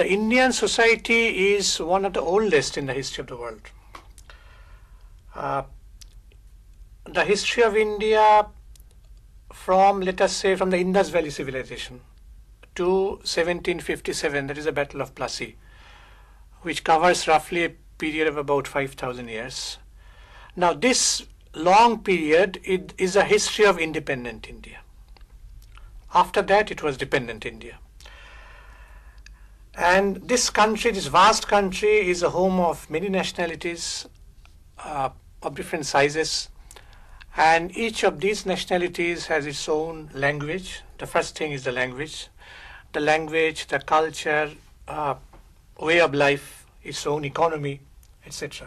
Indian society is one of the oldest in the history of the world. The history of India from, let us say, from the Indus Valley civilization to 1757, that is the Battle of Plassey, which covers roughly a period of about 5,000 years. Now, this long period is a history of independent India. After that, it was dependent India. And this country, this vast country, is a home of many nationalities of different sizes. And each of these nationalities has its own language. The first thing is the language, the culture, way of life, its own economy, etc.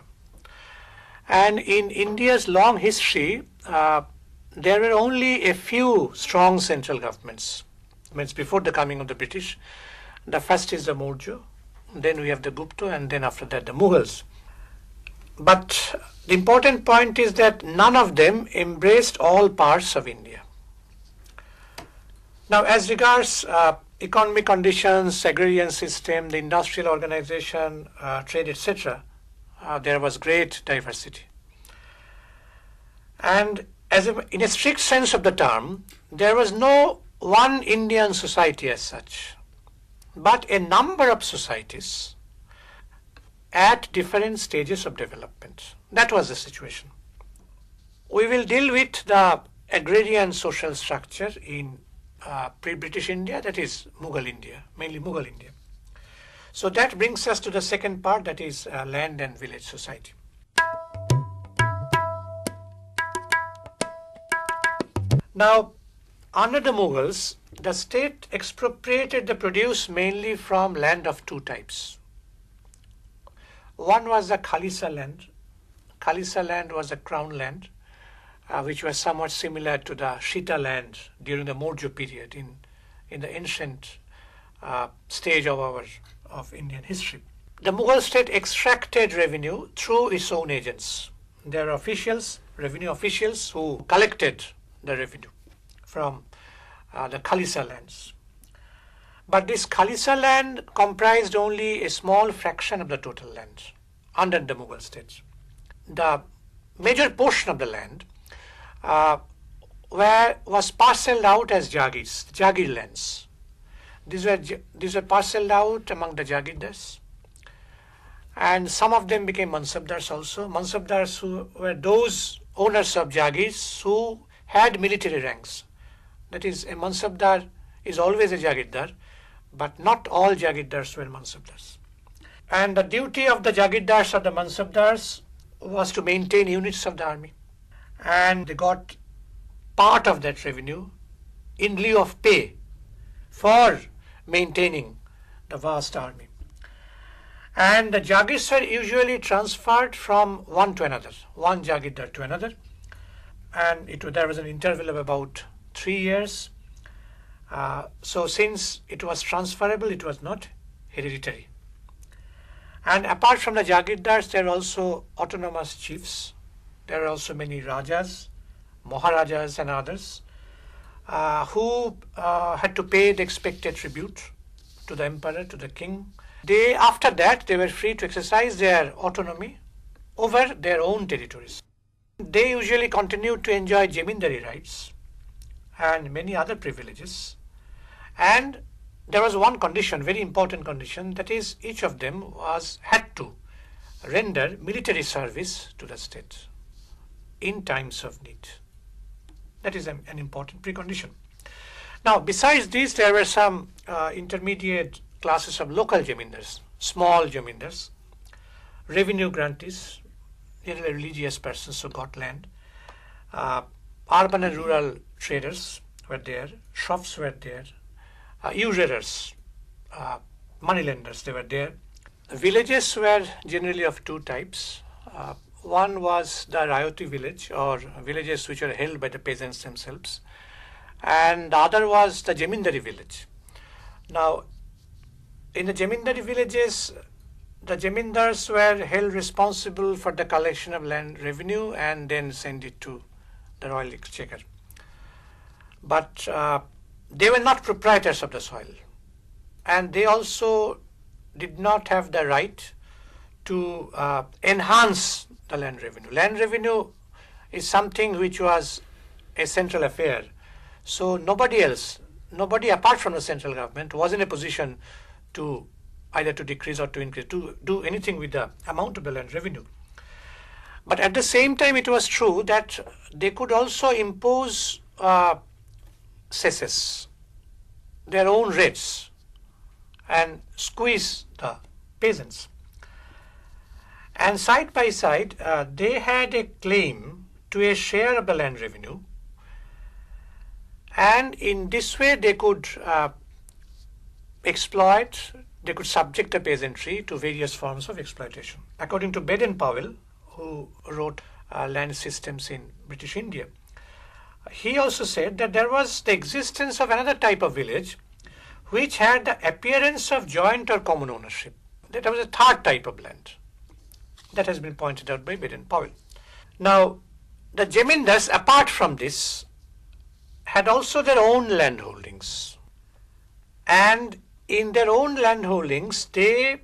And in India's long history, there were only a few strong central governments. Means before the coming of the British. The first is the Maurya, then we have the Gupta, and then after that the Mughals. But the important point is that none of them embraced all parts of India. Now, as regards economic conditions, agrarian system, the industrial organization, trade, etc., there was great diversity. And in a strict sense of the term, there was no one Indian society as such, but a number of societies at different stages of development. That was the situation. We will deal with the agrarian social structure in pre-British India, that is Mughal India, mainly Mughal India. So that brings us to the second part, that is land and village society. Now, under the Mughals, the state expropriated the produce mainly from land of two types. One was the Khalisa land. Khalisa land was the crown land, which was somewhat similar to the Shita land during the Maurya period in the ancient stage of Indian history. The Mughal state extracted revenue through its own agents. There are officials, revenue officials, who collected the revenue from the Khalisa lands. But this Khalisa land comprised only a small fraction of the total land under the Mughal states. The major portion of the land was parceled out as Jagirs, Jagir lands. These were parceled out among the Jagirdars, and some of them became Mansabdars also. Mansabdars who were those owners of Jagirs who had military ranks. That is, a Mansabdar is always a Jagirdar, but not all Jagirdars were Mansabdars. And the duty of the Jagirdars or the Mansabdars was to maintain units of the army. And they got part of that revenue in lieu of pay for maintaining the vast army. And the Jagirs were usually transferred from one to another, one Jagirdar to another. And there was an interval of about 3 years. So since it was transferable, it was not hereditary. And apart from the Jagirdars, there are also autonomous chiefs. There are also many Rajas, Maharajas and others who had to pay the expected tribute to the emperor, to the king. After that, they were free to exercise their autonomy over their own territories. They usually continued to enjoy Jamindari rights and many other privileges. And there was one condition, very important condition, that is, each of them had to render military service to the state in times of need. That is an important precondition. Now, besides these, there were some intermediate classes of local Jamindars, small Jamindars, revenue grantees, nearly religious persons who got land, urban and rural traders were there, shroffs were there, usurers, moneylenders, they were there. Villages were generally of two types. One was the Rayoti village, or villages which were held by the peasants themselves, and the other was the Jamindari village. Now, in the Jamindari villages, the Jamindars were held responsible for the collection of land revenue and then send it to the royal exchequer. But they were not proprietors of the soil, and they also did not have the right to enhance the land revenue. Land revenue is something which was a central affair. So nobody apart from the central government was in a position to either to decrease or to increase, to do anything with the amount of the land revenue. But at the same time, it was true that they could also impose cesses, their own rates, and squeeze the peasants. And side by side, they had a claim to a share of the land revenue, and in this way they could they could subject the peasantry to various forms of exploitation. According to Baden-Powell, who wrote Land Systems in British India, he also said that there was the existence of another type of village which had the appearance of joint or common ownership. That was a third type of land. That has been pointed out by Baden-Powell. Now, the Jamindars, apart from this, had also their own land holdings. And in their own land holdings, they,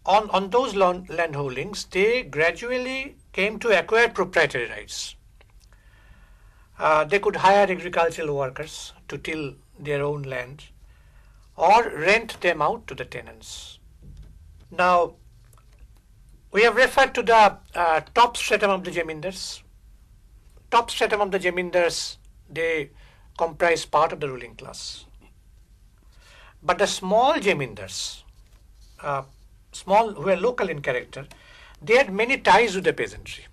on those land holdings, they gradually came to acquire proprietary rights. They could hire agricultural workers to till their own land or rent them out to the tenants. Now, we have referred to the top stratum of the Jamindars. Top stratum of the Jamindars, they comprise part of the ruling class. But the small Jamindars, small who were local in character, they had many ties with the peasantry.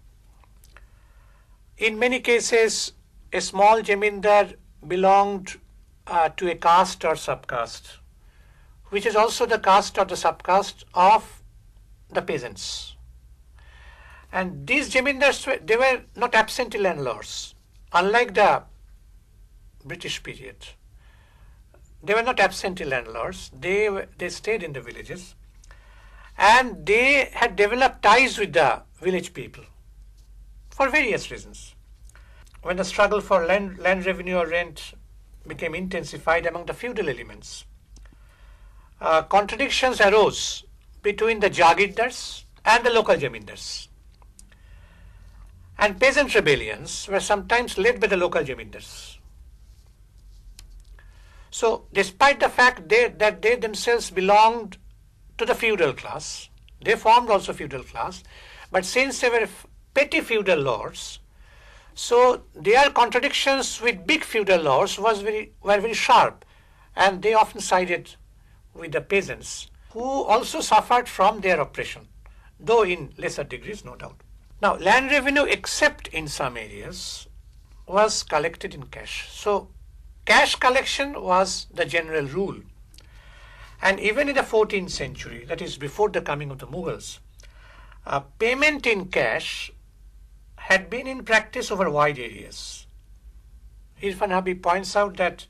In many cases, a small Jamindar belonged to a caste or subcaste, which is also the caste or the subcaste of the peasants. And these Jamindars, they were not absentee landlords, unlike the British period. They were not absentee landlords. They stayed in the villages, and they had developed ties with the village people for various reasons. When the struggle for land revenue or rent became intensified among the feudal elements, contradictions arose between the Jagirdars and the local Jamindars. And peasant rebellions were sometimes led by the local Jamindars. So, despite the fact that they themselves belonged to the feudal class, they formed also feudal class, but since they were petty feudal lords, so their contradictions with big feudal lords were very sharp, and they often sided with the peasants, who also suffered from their oppression, though in lesser degrees, no doubt. Now, land revenue, except in some areas, was collected in cash. So, cash collection was the general rule. And even in the 14th century, that is before the coming of the Mughals, payment in cash had been in practice over wide areas. Irfan Habib points out that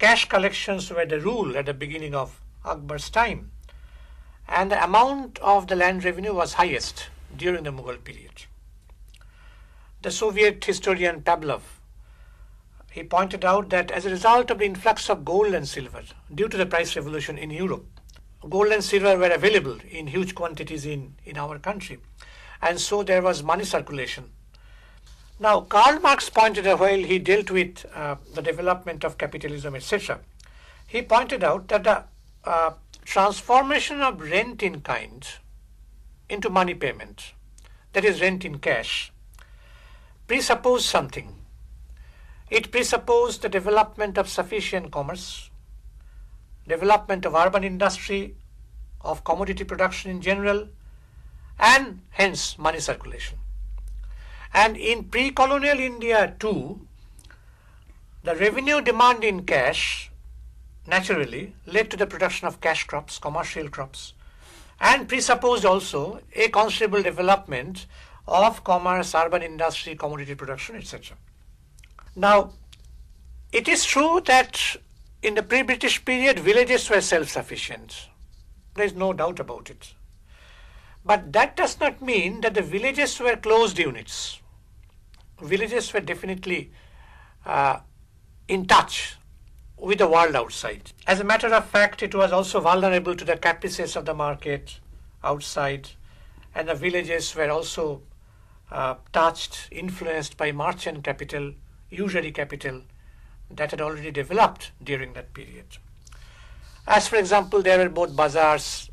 cash collections were the rule at the beginning of Akbar's time, and the amount of the land revenue was highest during the Mughal period. The Soviet historian Pavlov, he pointed out that as a result of the influx of gold and silver due to the price revolution in Europe, gold and silver were available in huge quantities in our country, and so there was money circulation. Now, Karl Marx pointed out, while he dealt with the development of capitalism, etc., he pointed out that the transformation of rent in kind into money payment, that is rent in cash, presupposed something. It presupposed the development of sufficient commerce, development of urban industry, of commodity production in general, and hence money circulation. And in pre-colonial India too, the revenue demand in cash naturally led to the production of cash crops, commercial crops, and presupposed also a considerable development of commerce, urban industry, commodity production, etc. Now, it is true that in the pre-British period, villages were self-sufficient. There is no doubt about it. But that does not mean that the villages were closed units. Villages were definitely in touch with the world outside. As a matter of fact, it was also vulnerable to the caprices of the market outside, and the villages were also touched, influenced by merchant capital, usury capital that had already developed during that period. As for example, there were both bazaars,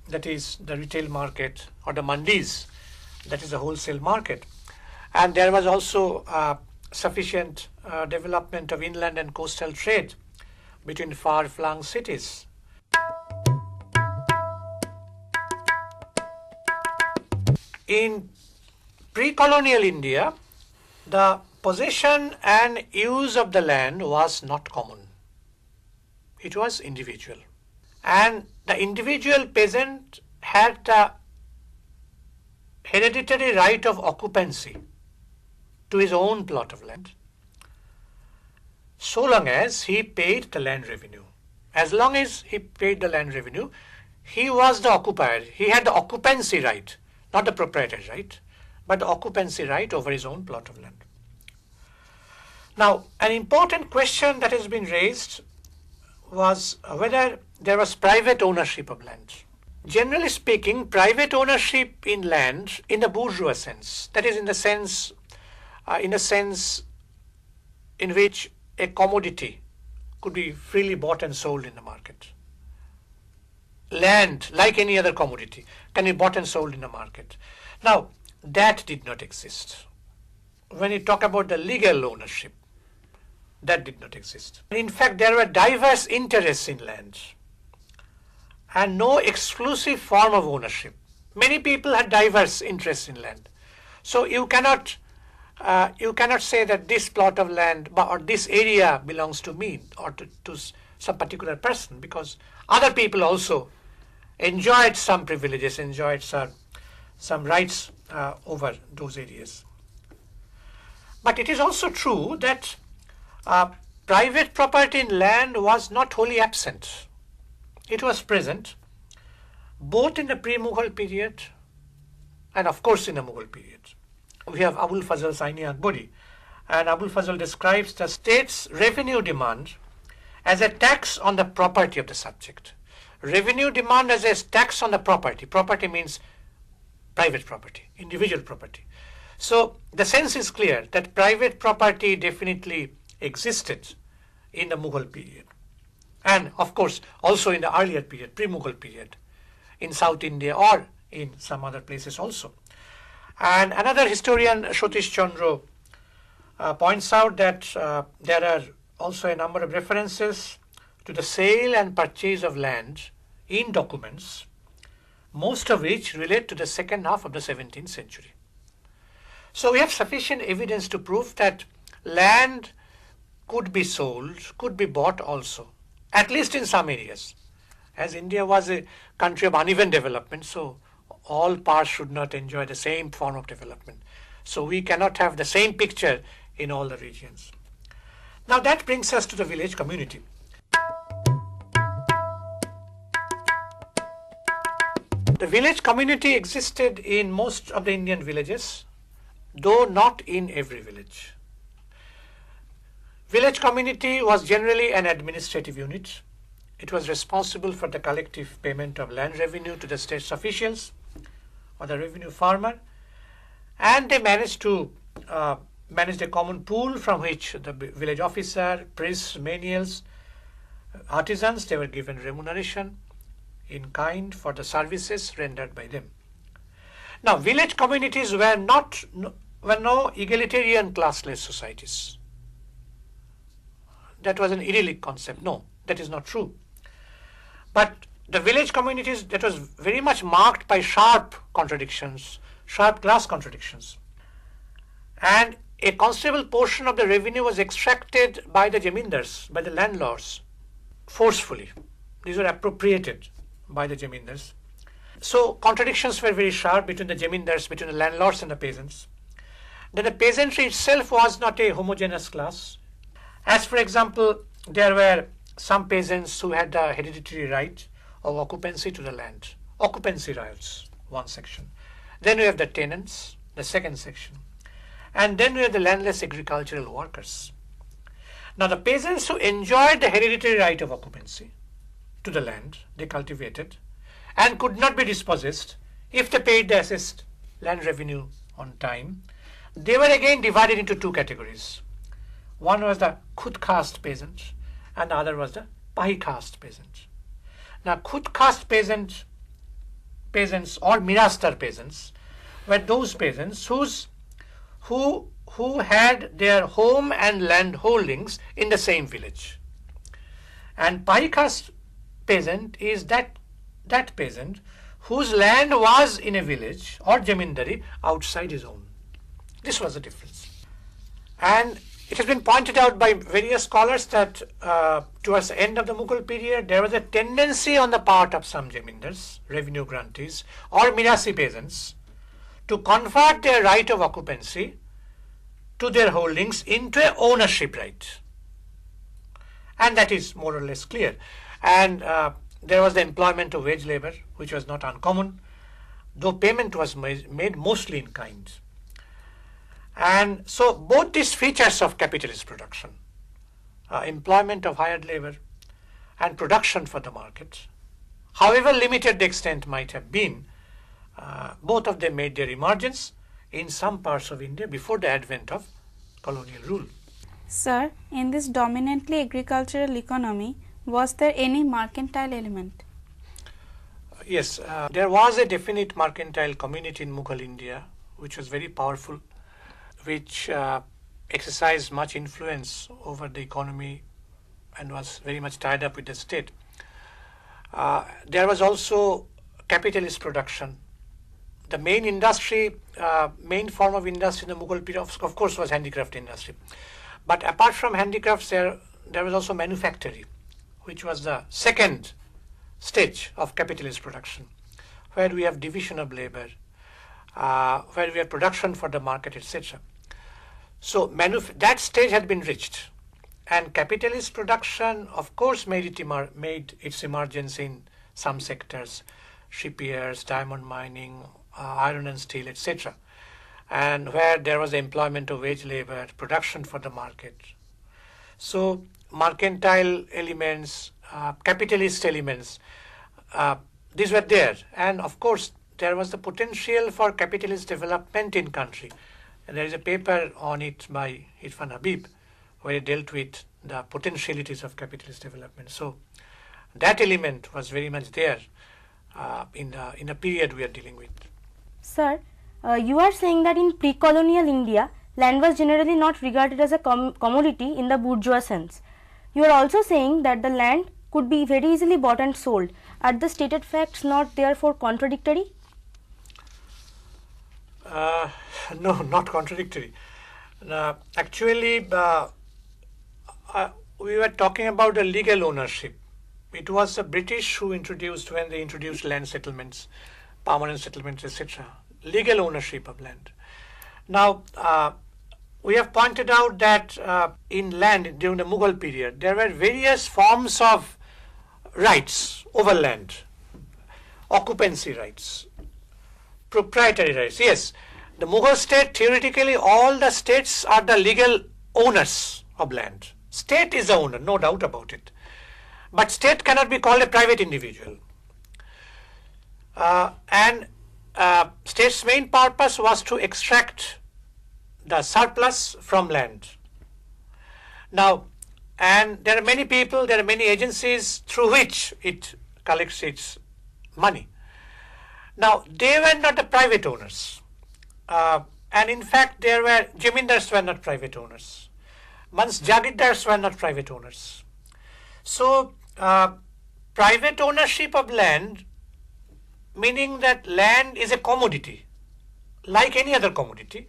that is the retail market, or the mandis, that is the wholesale market. And there was also sufficient development of inland and coastal trade between far-flung cities. In pre-colonial India, the possession and use of the land was not common. It was individual. And the individual peasant had the hereditary right of occupancy to his own plot of land, so long as he paid the land revenue. As long as he paid the land revenue, he was the occupier. He had the occupancy right, not the proprietor's right, but the occupancy right over his own plot of land. Now, an important question that has been raised was whether there was private ownership of land. Generally speaking, private ownership in land in the bourgeois sense, that is in a sense in which a commodity could be freely bought and sold in the market. Land, like any other commodity, can be bought and sold in the market. Now, that did not exist. When you talk about the legal ownership, that did not exist. In fact, there were diverse interests in land and no exclusive form of ownership. Many people had diverse interests in land. So you cannot say that this plot of land or this area belongs to me or to some particular person, because other people also enjoyed some privileges, enjoyed some rights over those areas. But it is also true that private property in land was not wholly absent. It was present both in the pre-Mughal period and of course in the Mughal period. We have Abul Fazl's Aini Akbari, and Abul Fazl describes the state's revenue demand as a tax on the property of the subject. Revenue demand as a tax on the property. Property means private property, individual property. So the sense is clear that private property definitely existed in the Mughal period, and of course also in the earlier period, pre-Mughal period, in South India or in some other places also. And another historian, Satish Chandra, points out that there are also a number of references to the sale and purchase of land in documents, most of which relate to the second half of the 17th century. So we have sufficient evidence to prove that land could be sold, could be bought also, at least in some areas. As India was a country of uneven development, so all parts should not enjoy the same form of development. So we cannot have the same picture in all the regions. Now that brings us to the village community. The village community existed in most of the Indian villages, though not in every village. Village community was generally an administrative unit. It was responsible for the collective payment of land revenue to the state's officials or the revenue farmer, and they managed to manage a common pool from which the village officer, priests, menials, artisans, they were given remuneration in kind for the services rendered by them. Now, village communities were no egalitarian classless societies. That was an idyllic concept. No, that is not true. But the village communities, that was very much marked by sharp contradictions, sharp class contradictions. And a considerable portion of the revenue was extracted by the jamindars, by the landlords, forcefully. These were appropriated by the jamindars. So contradictions were very sharp between the jamindars, between the landlords and the peasants. Then the peasantry itself was not a homogeneous class. As for example, there were some peasants who had the hereditary right of occupancy to the land. Occupancy rights, one section. Then we have the tenants, the second section. And then we have the landless agricultural workers. Now the peasants who enjoyed the hereditary right of occupancy to the land they cultivated and could not be dispossessed if they paid the assessed land revenue on time, they were again divided into two categories. One was the khud caste peasant and the other was the pahi caste peasant. Now khud caste peasants or mirastar peasants were those peasants who had their home and land holdings in the same village. And pahi caste peasant is that peasant whose land was in a village or jamindari outside his own. This was the difference. And it has been pointed out by various scholars that towards the end of the Mughal period, there was a tendency on the part of some jamindars, revenue grantees, or mirasi peasants to convert their right of occupancy to their holdings into an ownership right. And that is more or less clear. And there was the employment of wage labor, which was not uncommon, though payment was made mostly in kind. And so both these features of capitalist production, employment of hired labor and production for the market, however limited the extent might have been, both of them made their emergence in some parts of India before the advent of colonial rule. Sir, in this dominantly agricultural economy, was there any mercantile element? Yes, there was a definite mercantile community in Mughal India, which was very powerful, which exercised much influence over the economy and was very much tied up with the state. There was also capitalist production. The main industry, main form of industry in the Mughal period, of course, was handicraft industry. But apart from handicrafts, there was also manufactory, which was the second stage of capitalist production, where we have division of labor, where we have production for the market, etc. So that stage had been reached, and capitalist production, of course, made its emergence in some sectors, shipyards, diamond mining, iron and steel, etc. And where there was the employment of wage labor, production for the market. So mercantile elements, capitalist elements, these were there. And of course, there was the potential for capitalist development in country. And there is a paper on it by Irfan Habib, where he dealt with the potentialities of capitalist development. So that element was very much there in the period we are dealing with. Sir, you are saying that in pre-colonial India, land was generally not regarded as a commodity in the bourgeois sense. You are also saying that the land could be very easily bought and sold. Are the stated facts not therefore contradictory? No, not contradictory. Actually, we were talking about the legal ownership. It was the British who introduced, when they introduced land settlements, permanent settlements, etc., legal ownership of land. Now, we have pointed out that in land during the Mughal period, there were various forms of rights over land, occupancy rights, proprietary rights. Yes, the Mughal state, theoretically, all the states are the legal owners of land. State is the owner, no doubt about it. But state cannot be called a private individual. And state's main purpose was to extract the surplus from land. Now, and there are many people, there are many agencies through which it collects its money. Now, they were not the private owners. And in fact, jamindars were not private owners. Jagirdars were not private owners. So, private ownership of land, meaning that land is a commodity, like any other commodity.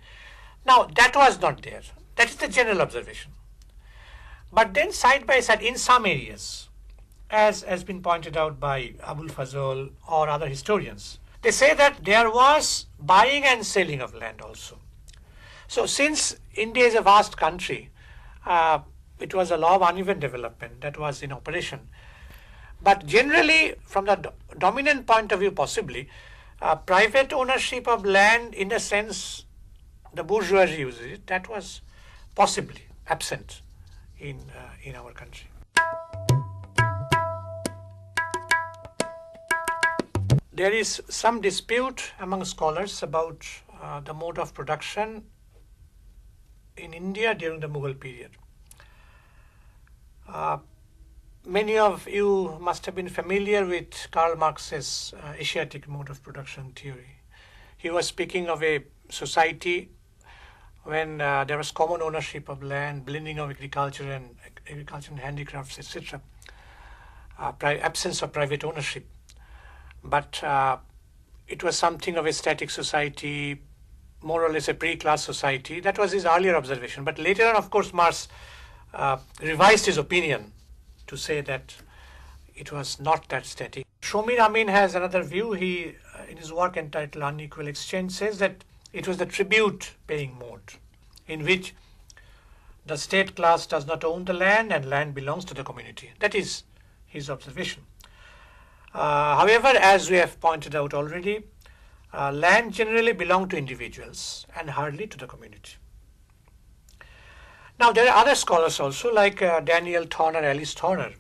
Now, that was not there. That is the general observation. But then side by side, in some areas, as has been pointed out by Abul Fazl or other historians, they say that there was buying and selling of land also. So since India is a vast country, it was a law of uneven development that was in operation. But generally, from the dominant point of view possibly, private ownership of land in the sense the bourgeoisie uses it, that was possibly absent in our country. There is some dispute among scholars about the mode of production in India during the Mughal period. Many of you must have been familiar with Karl Marx's Asiatic mode of production theory. He was speaking of a society when there was common ownership of land, blending of agriculture and handicrafts, etc. Absence of private ownership. But it was something of a static society, more or less a pre-class society. That was his earlier observation. But later on, of course, Marx revised his opinion to say that it was not that static. Shomir Amin has another view. He, in his work entitled Unequal Exchange, says that it was the tribute-paying mode, in which the state class does not own the land and land belongs to the community. That is his observation. However, as we have pointed out already, land generally belongs to individuals and hardly to the community. Now, there are other scholars also, like Daniel Thorner, Alice Thorner,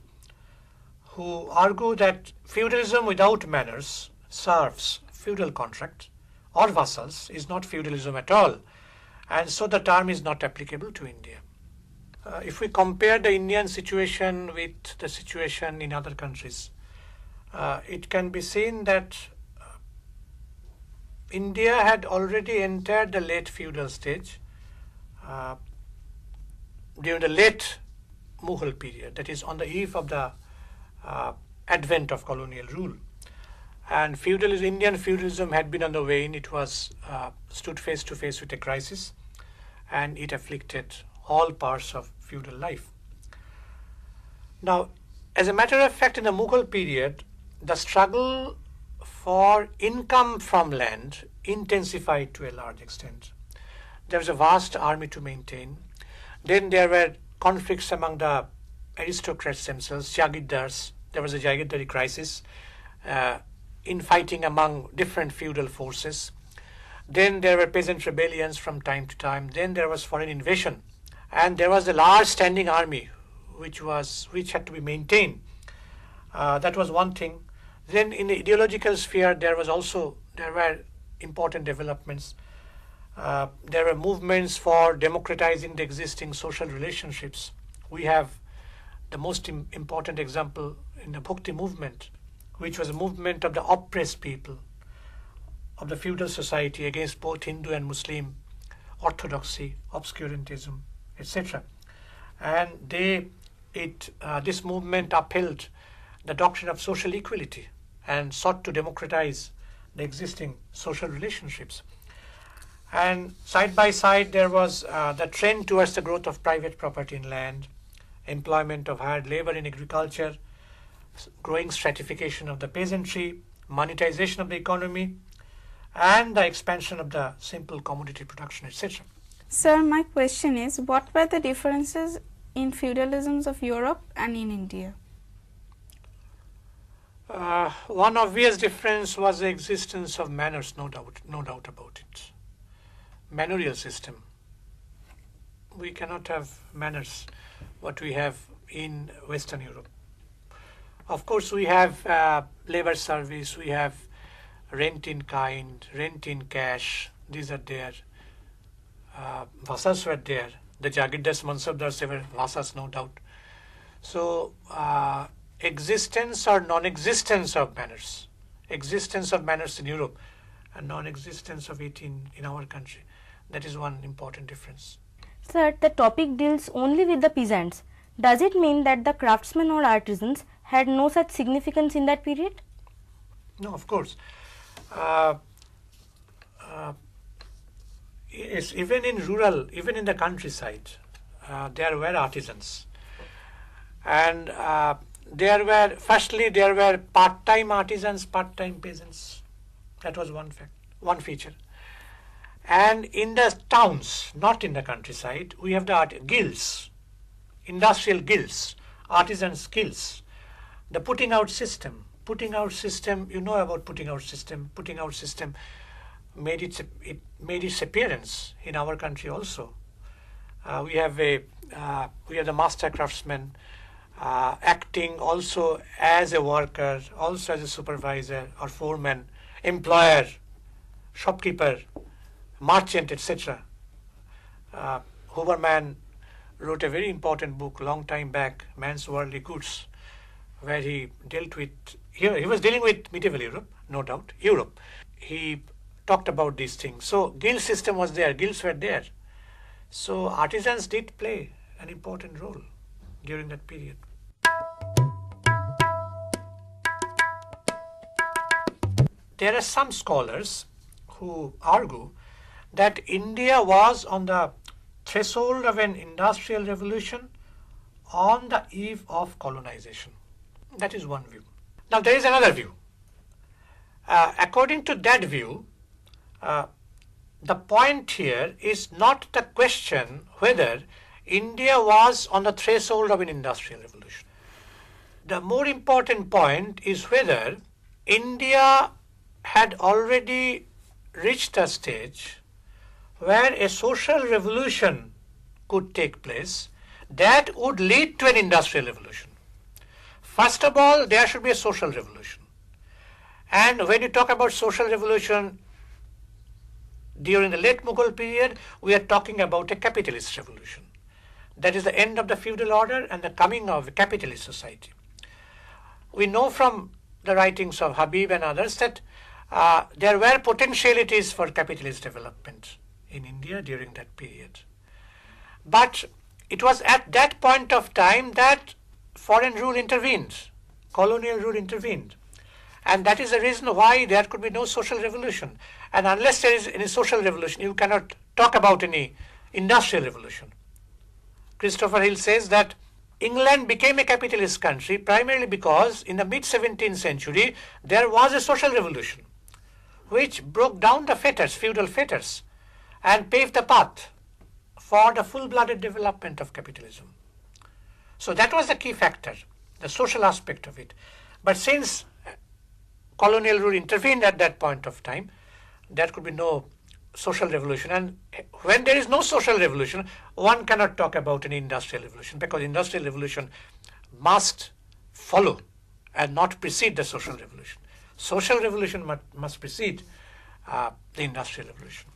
who argue that feudalism without manners, serfs, feudal contract, or vassals is not feudalism at all, and so the term is not applicable to India. If we compare the Indian situation with the situation in other countries, it can be seen that India had already entered the late feudal stage during the late Mughal period, that is on the eve of the advent of colonial rule. And Indian feudalism had been on the wane. It was stood face to face with a crisis, and it afflicted all parts of feudal life. Now, as a matter of fact, in the Mughal period, the struggle for income from land intensified to a large extent. There was a vast army to maintain. Then there were conflicts among the aristocrats themselves, Jagirdars. There was a Jagirdari crisis, infighting among different feudal forces. Then there were peasant rebellions from time to time. Then there was foreign invasion. And there was a large standing army which had to be maintained. That was one thing. Then in the ideological sphere, there were important developments. There were movements for democratizing the existing social relationships. We have the most important example in the Bhakti movement, which was a movement of the oppressed people of the feudal society against both Hindu and Muslim orthodoxy, obscurantism, etc. And this movement upheld the doctrine of social equality and sought to democratize the existing social relationships. And side by side, there was the trend towards the growth of private property in land, employment of hired labor in agriculture, growing stratification of the peasantry, monetization of the economy, and the expansion of the simple commodity production, etc. Sir, my question is, what were the differences in feudalisms of Europe and in India? One obvious difference was the existence of manors, no doubt about it. Manorial system. We cannot have manners what we have in Western Europe. Of course, we have labor service, we have rent in kind, rent in cash. These are there. Vassals were there. The Jagirdars, Mansabdars, they were vassals, no doubt. So, existence or non-existence of manners. Existence of manners in Europe and non-existence of it in our country. That is one important difference. Sir, the topic deals only with the peasants. Does it mean that the craftsmen or artisans had no such significance in that period? No, of course. Yes, even in the countryside, there were artisans. And there were part-time artisans, part-time peasants. That was one feature. And in the towns, not in the countryside, we have the guilds, industrial guilds, artisans' guilds. The putting out system, you know about putting out system made its appearance in our country also. We have the master craftsman acting also as a worker, also as a supervisor or foreman, employer, shopkeeper, merchant, etc. Huberman wrote a very important book long time back, Man's Worldly Goods, where he dealt with, he was dealing with medieval Europe, no doubt, Europe. He talked about these things. So guild system was there, guilds were there. So artisans did play an important role during that period. There are some scholars who argue that India was on the threshold of an industrial revolution on the eve of colonization. That is one view. Now there is another view. According to that view, the point here is not the question whether India was on the threshold of an industrial revolution. The more important point is whether India had already reached a stage where a social revolution could take place that would lead to an industrial revolution. First of all, there should be a social revolution. And when you talk about social revolution during the late Mughal period, we are talking about a capitalist revolution. That is the end of the feudal order and the coming of a capitalist society. We know from the writings of Habib and others that there were potentialities for capitalist development in India during that period. But it was at that point of time that foreign rule intervened, colonial rule intervened. And that is the reason why there could be no social revolution. And unless there is any social revolution, you cannot talk about any industrial revolution. Christopher Hill says that England became a capitalist country primarily because in the mid-17th century, there was a social revolution which broke down the fetters, feudal fetters, and paved the path for the full-blooded development of capitalism. So that was the key factor, the social aspect of it. But since colonial rule intervened at that point of time, there could be no social revolution. And when there is no social revolution, one cannot talk about an industrial revolution because industrial revolution must follow and not precede the social revolution. Social revolution must precede the industrial revolution.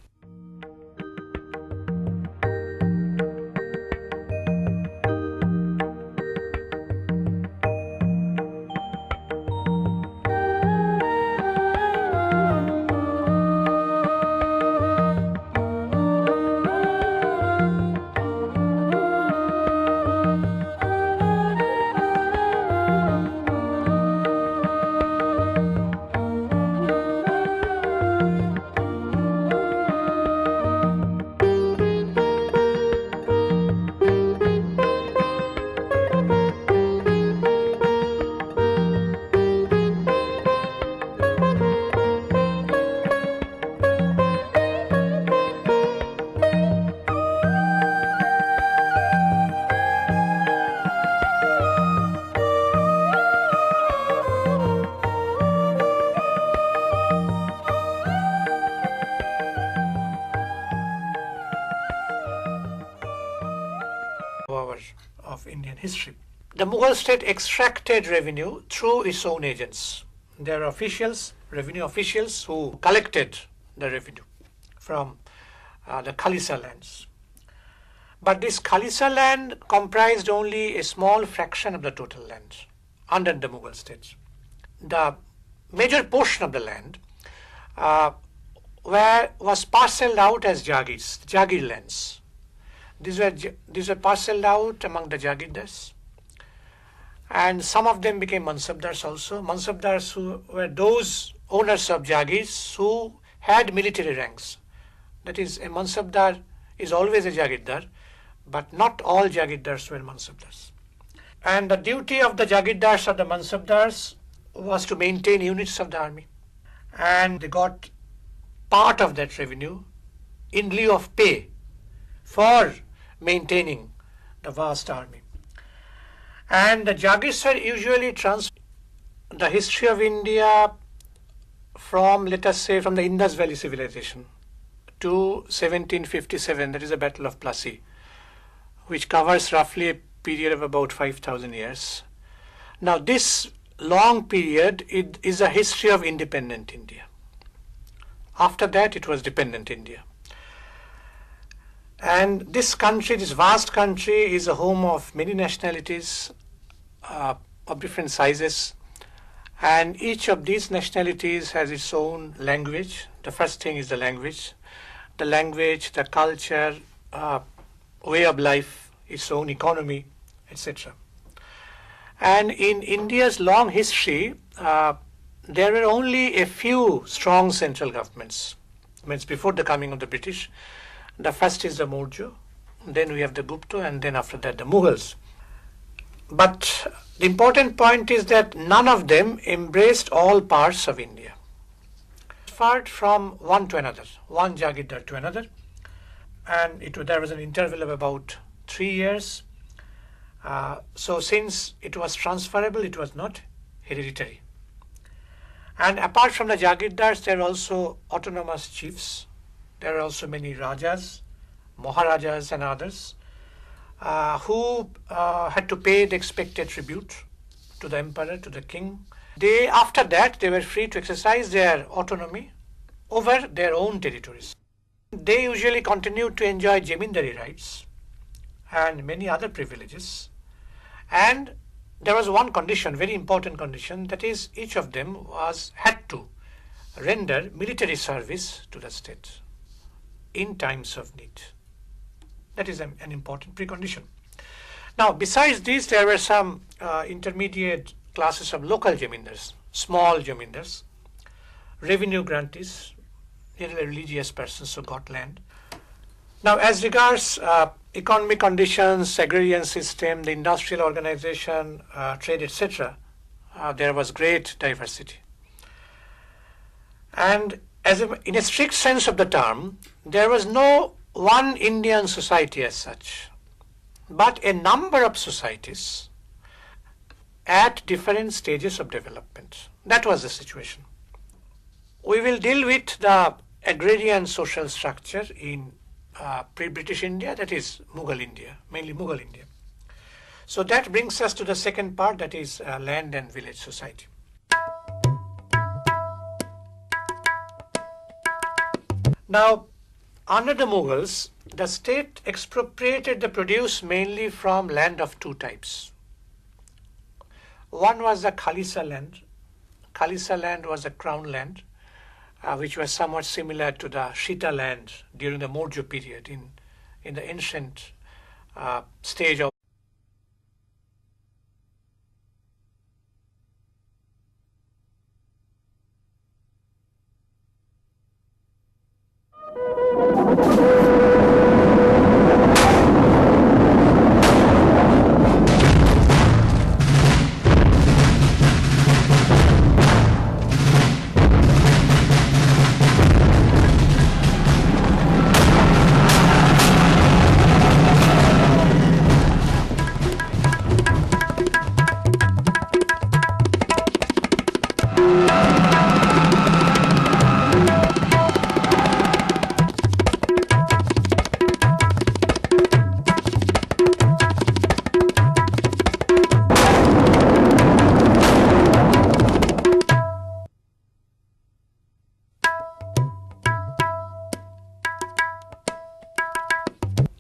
Of Indian history. The Mughal state extracted revenue through its own agents. There are officials, revenue officials, who collected the revenue from the Khalisa lands. But this Khalisa land comprised only a small fraction of the total land under the Mughal states. The major portion of the land was parceled out as jagirs, jagir lands. These were parceled out among the Jagirdars, and some of them became Mansabdars also. Mansabdars who were those owners of Jagirs who had military ranks. That is, a Mansabdar is always a Jagirdar, but not all Jagirdars were Mansabdars. And the duty of the Jagirdars or the Mansabdars was to maintain units of the army. And they got part of that revenue in lieu of pay for maintaining the vast army. And the Jagirs were usually the history of India from, let us say, from the Indus Valley civilization to 1757, that is the Battle of Plassey. which covers roughly a period of about 5,000 years. Now, this long period is a history of independent India. After that, it was dependent India. And this country, this vast country, is a home of many nationalities of different sizes. And each of these nationalities has its own language. The first thing is the language, the culture, way of life, its own economy, etc. And in India's long history, there were only a few strong central governments. Means before the coming of the British. The first is the Maurya, then we have the Gupta, and then after that the Mughals. But the important point is that none of them embraced all parts of India. Transferred from one to another, one Jagirdar to another, and there was an interval of about 3 years. So since it was transferable, it was not hereditary. And apart from the Jagirdars, there are also autonomous chiefs. There are also many Rajas, Maharajas and others who had to pay the expected tribute to the emperor, to the king. After that, they were free to exercise their autonomy over their own territories. They usually continued to enjoy Jamindari rights and many other privileges. And there was one condition, very important condition, that is each of them had to render military service to the state in times of need. That is an important precondition. Now, besides these, there were some intermediate classes of local jamindars, small jamindars, revenue grantees, religious persons who got land. Now, as regards economic conditions, agrarian system, the industrial organization, trade, etc., there was great diversity. And in a strict sense of the term, there was no one Indian society as such, but a number of societies at different stages of development. That was the situation. We will deal with the agrarian social structure in pre-British India, that is Mughal India, mainly Mughal India. So that brings us to the second part, that is land and village society. Now, under the Mughals, the state expropriated the produce mainly from land of two types. One was the Khalisa land. Khalisa land was a crown land, which was somewhat similar to the Shita land during the Maurya period in the ancient stage of.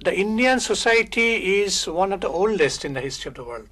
The Indian society is one of the oldest in the history of the world.